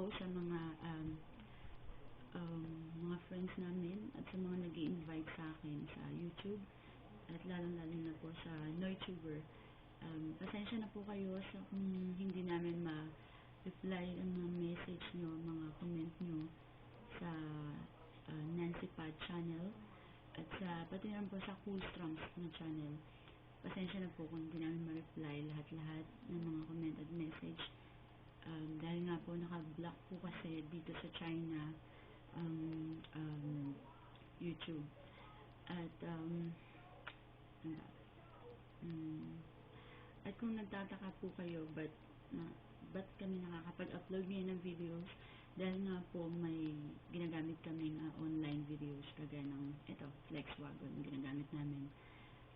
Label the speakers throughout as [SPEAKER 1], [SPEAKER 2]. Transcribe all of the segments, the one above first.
[SPEAKER 1] po sa mga mga friends namin at sa mga nag-i-invite sa akin sa YouTube at lalong-lalo na po sa Noituber. Pasensya na po kayo sa kung hindi namin ma-reply ang mga message nyo, mga comment nyo sa Nancy Pad channel at sa pati naman po sa Cool Strums na channel. Pasensya na po kung hindi namin ma-reply lahat-lahat ng mga comment at message. Dahil nga po naka-block po kasi dito sa China YouTube. At at kung nagtataka po kayo ba't kami nakakapag-upload ngayon ng videos, dahil nga po may ginagamit kaming online videos kagaya ng ito, FlexWagon, ginagamit namin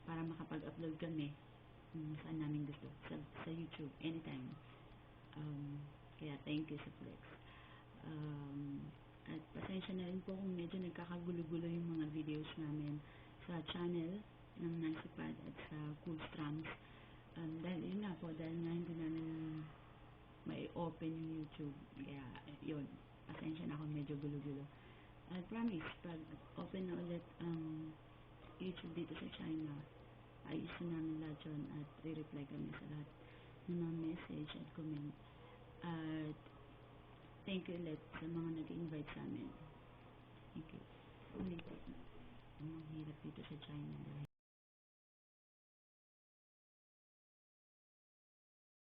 [SPEAKER 1] para makapag-upload kami saan namin gusto, sa YouTube, anytime. Kaya thank you sa Flex. At pasensya na rin po kung medyo nagkakagulo-gulo yung mga videos namin sa channel ng Nancy Pad at sa Cool Strums. Dahil yun nga po, dahil nga hindi namin may open yung YouTube. Kaya yun, pasensya na kung medyo gulo-gulo. At promise, pag open na ulit ang YouTube dito sa China, ayusin namin lahat yun at re-reply kami sa lahat ng mga message at comment. At thank you ulit sa mga nag-invite sa amin. Thank you. Ulit. Ang hirap dito sa China.